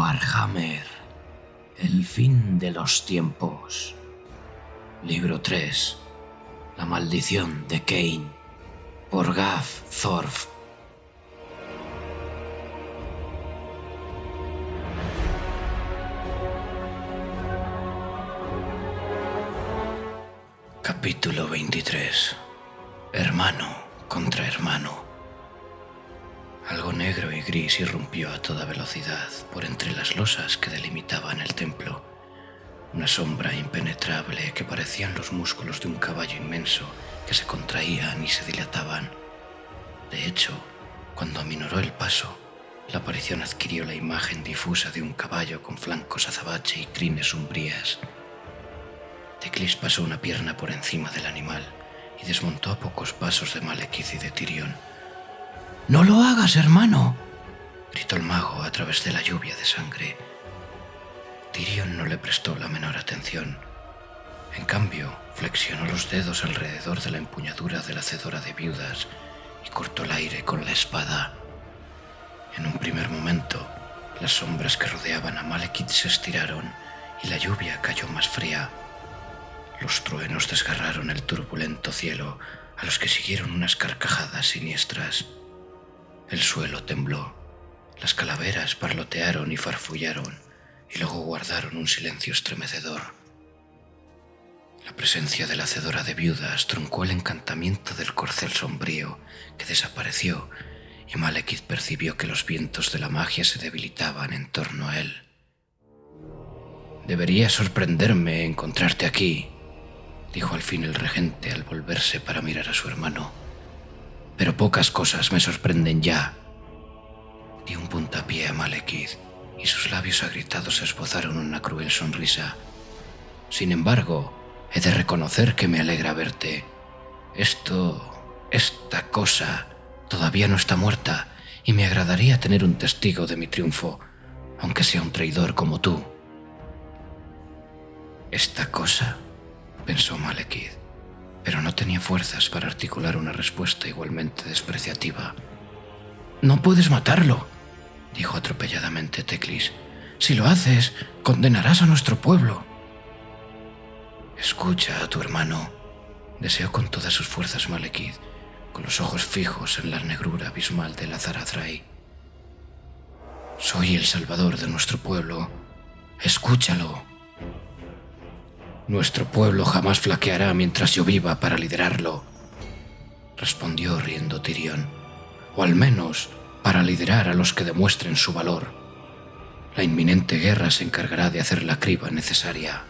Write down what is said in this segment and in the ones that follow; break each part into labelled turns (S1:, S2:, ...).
S1: Warhammer, el fin de los tiempos. Libro 3. La maldición de Khaine, por Gav Thorf. Capítulo 23. Hermano contra hermano. Algo negro y gris irrumpió a toda velocidad por entre las losas que delimitaban el templo. Una sombra impenetrable que parecían los músculos de un caballo inmenso que se contraían y se dilataban. De hecho, cuando aminoró el paso, la aparición adquirió la imagen difusa de un caballo con flancos azabache y crines umbrías. Teclis pasó una pierna por encima del animal y desmontó a pocos pasos de Malekith y de Tyrion. «¡No lo hagas, hermano!», gritó el mago a través de la lluvia de sangre. Tyrion no le prestó la menor atención. En cambio, flexionó los dedos alrededor de la empuñadura de la hacedora de viudas y cortó el aire con la espada. En un primer momento, las sombras que rodeaban a Malekith se estiraron y la lluvia cayó más fría. Los truenos desgarraron el turbulento cielo, a los que siguieron unas carcajadas siniestras. El suelo tembló, las calaveras parlotearon y farfullaron, y luego guardaron un silencio estremecedor. La presencia de la hacedora de viudas truncó el encantamiento del corcel sombrío, que desapareció, y Malekith percibió que los vientos de la magia se debilitaban en torno a él. «Debería sorprenderme encontrarte aquí», dijo al fin el regente al volverse para mirar a su hermano. «Pero pocas cosas me sorprenden ya». Dio un puntapié a Malekith y sus labios agrietados esbozaron una cruel sonrisa. «Sin embargo, he de reconocer que me alegra verte. Esta cosa todavía no está muerta y me agradaría tener un testigo de mi triunfo, aunque sea un traidor como tú». «¿Esta cosa?», pensó Malekith, pero no tenía fuerzas para articular una respuesta igualmente despreciativa. «No puedes matarlo», dijo atropelladamente Teclis. «Si lo haces, condenarás a nuestro pueblo». «Escucha a tu hermano», deseó con todas sus fuerzas Malekith, con los ojos fijos en la negrura abismal del Azar-Ahai. «Soy el salvador de nuestro pueblo. Escúchalo». «Nuestro pueblo jamás flaqueará mientras yo viva para liderarlo», respondió riendo Tyrion. «O al menos para liderar a los que demuestren su valor. La inminente guerra se encargará de hacer la criba necesaria».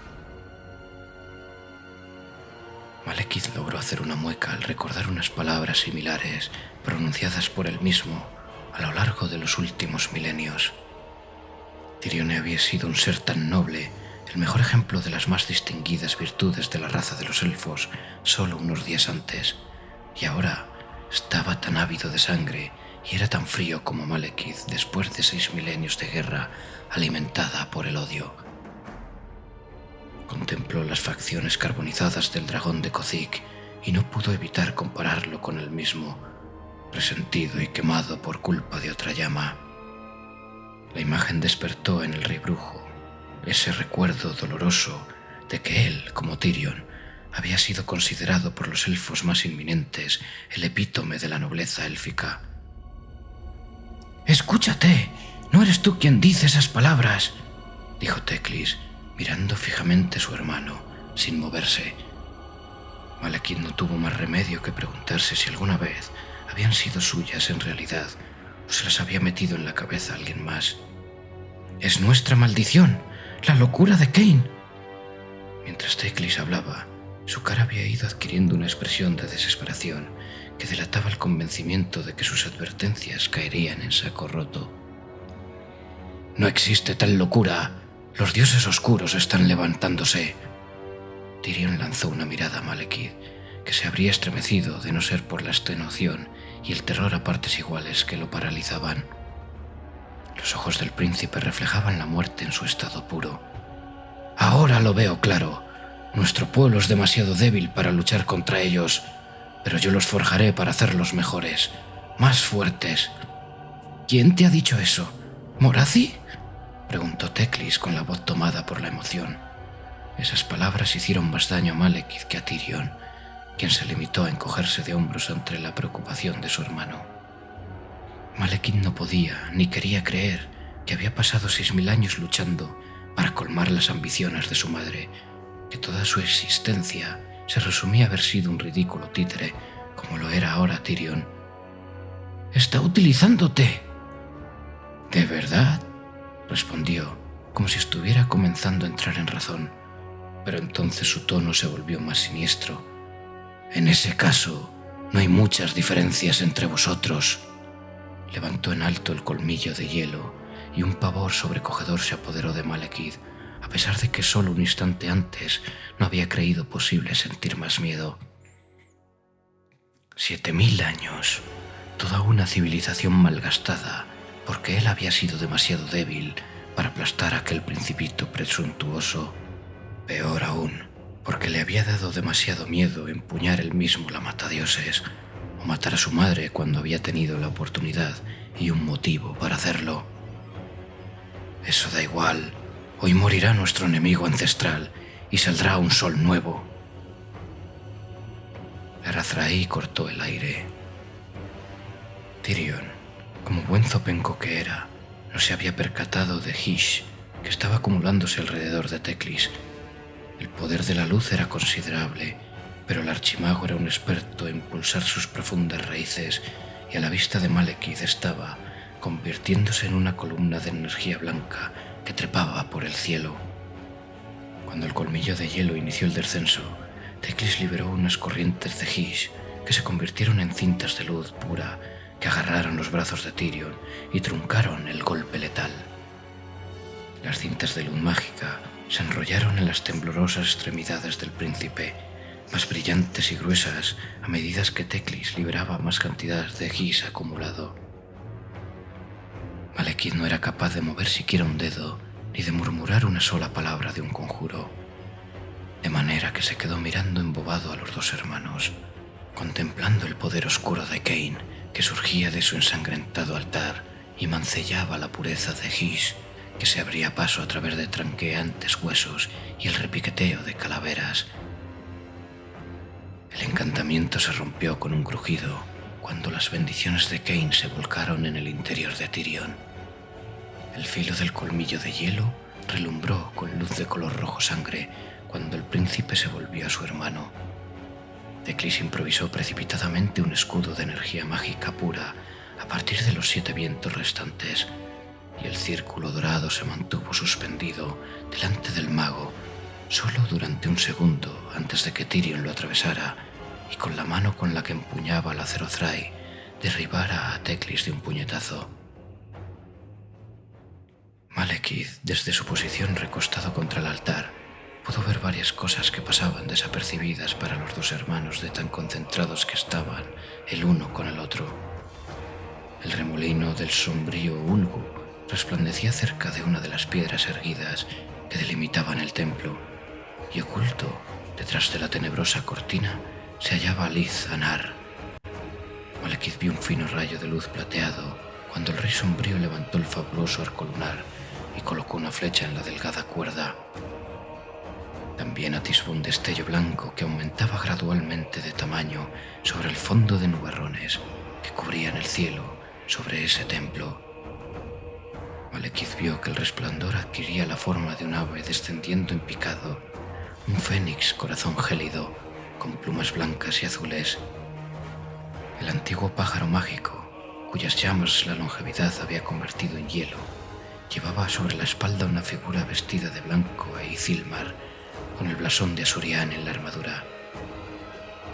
S1: Malekith logró hacer una mueca al recordar unas palabras similares pronunciadas por él mismo a lo largo de los últimos milenios. Tyrion había sido un ser tan noble, el mejor ejemplo de las más distinguidas virtudes de la raza de los elfos, solo unos días antes, y ahora estaba tan ávido de sangre y era tan frío como Malekith después de 6 milenios de guerra alimentada por el odio. Contempló las facciones carbonizadas del dragón de Kozik y no pudo evitar compararlo con él mismo, resentido y quemado por culpa de otra llama. La imagen despertó en el rey brujo ese recuerdo doloroso de que él, como Tyrion, había sido considerado por los elfos más inminentes el epítome de la nobleza élfica. «Escúchate, no eres tú quien dice esas palabras», dijo Teclis, mirando fijamente a su hermano, sin moverse. Malekith no tuvo más remedio que preguntarse si alguna vez habían sido suyas en realidad o se las había metido en la cabeza alguien más. «Es nuestra maldición, la locura de Khaine». Mientras Teclis hablaba, su cara había ido adquiriendo una expresión de desesperación que delataba el convencimiento de que sus advertencias caerían en saco roto. «No existe tal locura. Los dioses oscuros están levantándose». Tyrion lanzó una mirada a Malekith, que se habría estremecido de no ser por la extenuación y el terror a partes iguales que lo paralizaban. Los ojos del príncipe reflejaban la muerte en su estado puro. «Ahora lo veo claro. Nuestro pueblo es demasiado débil para luchar contra ellos, pero yo los forjaré para hacerlos mejores, más fuertes». «¿Quién te ha dicho eso? ¿Morathi?», preguntó Teclis con la voz tomada por la emoción. Esas palabras hicieron más daño a Malekith que a Tyrion, quien se limitó a encogerse de hombros ante la preocupación de su hermano. Malekith no podía ni quería creer que había pasado 6000 años luchando para colmar las ambiciones de su madre, que toda su existencia se resumía a haber sido un ridículo títere, como lo era ahora Tyrion. «¡Está utilizándote!». «¿De verdad?», respondió, como si estuviera comenzando a entrar en razón, pero entonces su tono se volvió más siniestro. «En ese caso, no hay muchas diferencias entre vosotros». Levantó en alto el colmillo de hielo y un pavor sobrecogedor se apoderó de Malekith, a pesar de que solo un instante antes no había creído posible sentir más miedo. 7000 años, toda una civilización malgastada, porque él había sido demasiado débil para aplastar a aquel principito presuntuoso. Peor aún, porque le había dado demasiado miedo empuñar él mismo la matadioses, o matar a su madre cuando había tenido la oportunidad y un motivo para hacerlo. «Eso da igual, hoy morirá nuestro enemigo ancestral y saldrá un sol nuevo». Arazraí cortó el aire. Tyrion, como buen zopenco que era, no se había percatado de Hysh, que estaba acumulándose alrededor de Teclis. El poder de la luz era considerable, pero el archimago era un experto en pulsar sus profundas raíces y a la vista de Malekith estaba convirtiéndose en una columna de energía blanca que trepaba por el cielo. Cuando el colmillo de hielo inició el descenso, Teclis liberó unas corrientes de Hysh que se convirtieron en cintas de luz pura que agarraron los brazos de Tyrion y truncaron el golpe letal. Las cintas de luz mágica se enrollaron en las temblorosas extremidades del príncipe, más brillantes y gruesas a medida que Teclis liberaba más cantidades de Hysh acumulado. Malekith no era capaz de mover siquiera un dedo ni de murmurar una sola palabra de un conjuro, de manera que se quedó mirando embobado a los dos hermanos, contemplando el poder oscuro de Cain que surgía de su ensangrentado altar y mancillaba la pureza de Hysh, que se abría paso a través de tranqueantes huesos y el repiqueteo de calaveras. El encantamiento se rompió con un crujido cuando las bendiciones de Cain se volcaron en el interior de Tyrion. El filo del colmillo de hielo relumbró con luz de color rojo sangre cuando el príncipe se volvió a su hermano. Teclis improvisó precipitadamente un escudo de energía mágica pura a partir de los 7 vientos restantes, y el círculo dorado se mantuvo suspendido delante del mago solo durante un segundo antes de que Tyrion lo atravesara y con la mano con la que empuñaba el Azerothrai derribara a Teclis de un puñetazo. Malekith, desde su posición recostado contra el altar, pudo ver varias cosas que pasaban desapercibidas para los dos hermanos de tan concentrados que estaban el uno con el otro. El remolino del sombrío Ulgu resplandecía cerca de una de las piedras erguidas que delimitaban el templo, y oculto detrás de la tenebrosa cortina se hallaba Liz Anar. Malekith vio un fino rayo de luz plateado cuando el rey sombrío levantó el fabuloso arco lunar y colocó una flecha en la delgada cuerda. También atisbó un destello blanco que aumentaba gradualmente de tamaño sobre el fondo de nubarrones que cubrían el cielo sobre ese templo. Malekith vio que el resplandor adquiría la forma de un ave descendiendo en picado, un fénix corazón gélido con plumas blancas y azules. El antiguo pájaro mágico, cuyas llamas la longevidad había convertido en hielo, llevaba sobre la espalda una figura vestida de blanco e Ithilmar, con el blasón de Asurian en la armadura.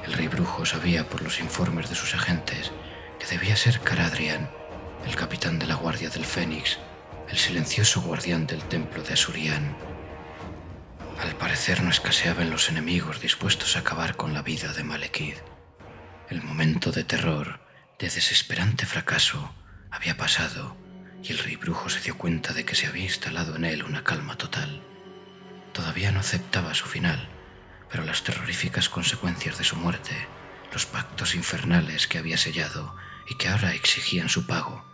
S1: El rey brujo sabía por los informes de sus agentes que debía ser Caradrian, el capitán de la Guardia del Fénix, el silencioso guardián del templo de Asurian. Al parecer no escaseaban los enemigos dispuestos a acabar con la vida de Malekith. El momento de terror, de desesperante fracaso, había pasado y el rey brujo se dio cuenta de que se había instalado en él una calma total. Todavía no aceptaba su final, pero las terroríficas consecuencias de su muerte, los pactos infernales que había sellado y que ahora exigían su pago,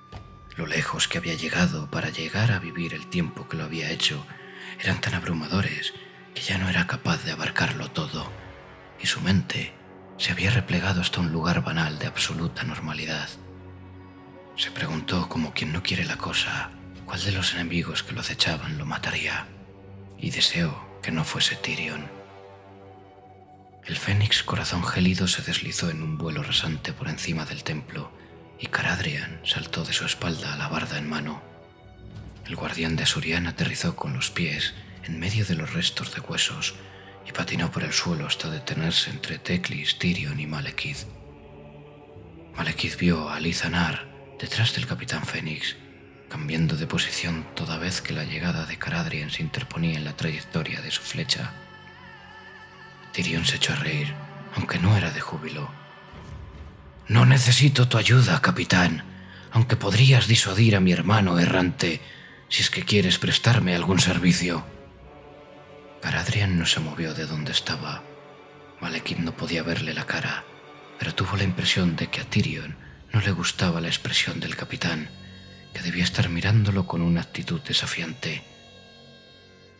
S1: lo lejos que había llegado para llegar a vivir el tiempo que lo había hecho, eran tan abrumadores que ya no era capaz de abarcarlo todo, y su mente se había replegado hasta un lugar banal de absoluta normalidad. Se preguntó, como quien no quiere la cosa, cuál de los enemigos que lo acechaban lo mataría, y deseó que no fuese Tyrion. El fénix corazón gélido se deslizó en un vuelo rasante por encima del templo, y Caradrian saltó de su espalda, alabarda en mano. El guardián de Asuryan aterrizó con los pies en medio de los restos de huesos y patinó por el suelo hasta detenerse entre Teclis, Tyrion y Malekith. Malekith vio a Lizanar detrás del capitán Fénix, cambiando de posición toda vez que la llegada de Caradrian se interponía en la trayectoria de su flecha. Tyrion se echó a reír, aunque no era de júbilo. «No necesito tu ayuda, capitán, aunque podrías disuadir a mi hermano errante si es que quieres prestarme algún servicio». Caradrian no se movió de donde estaba. Malekith no podía verle la cara, pero tuvo la impresión de que a Tyrion no le gustaba la expresión del capitán, que debía estar mirándolo con una actitud desafiante.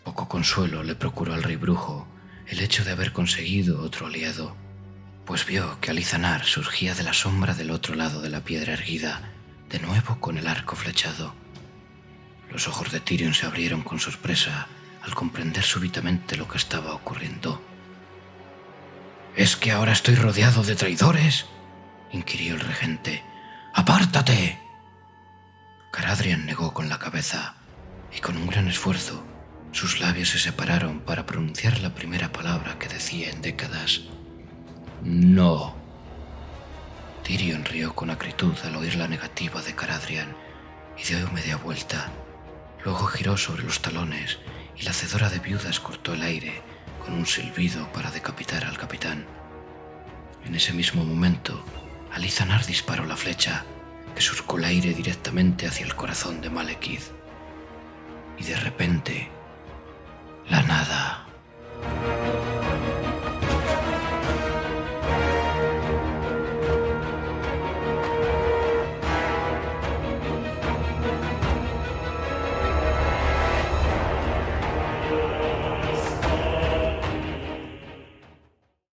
S1: Poco consuelo le procuró al rey brujo el hecho de haber conseguido otro aliado, pues vio que Lizanar surgía de la sombra del otro lado de la piedra erguida, de nuevo con el arco flechado. Los ojos de Tyrion se abrieron con sorpresa al comprender súbitamente lo que estaba ocurriendo. «¿Es que ahora estoy rodeado de traidores?», inquirió el regente. «¡Apártate!». Caradrian negó con la cabeza, y con un gran esfuerzo sus labios se separaron para pronunciar la primera palabra que decía en décadas: «No». Tyrion rió con acritud al oír la negativa de Caradrian y dio media vuelta. Luego giró sobre los talones y la hacedora de viudas cortó el aire con un silbido para decapitar al capitán. En ese mismo momento, Lizanar disparó la flecha, que surcó el aire directamente hacia el corazón de Malekith. Y de repente, la nada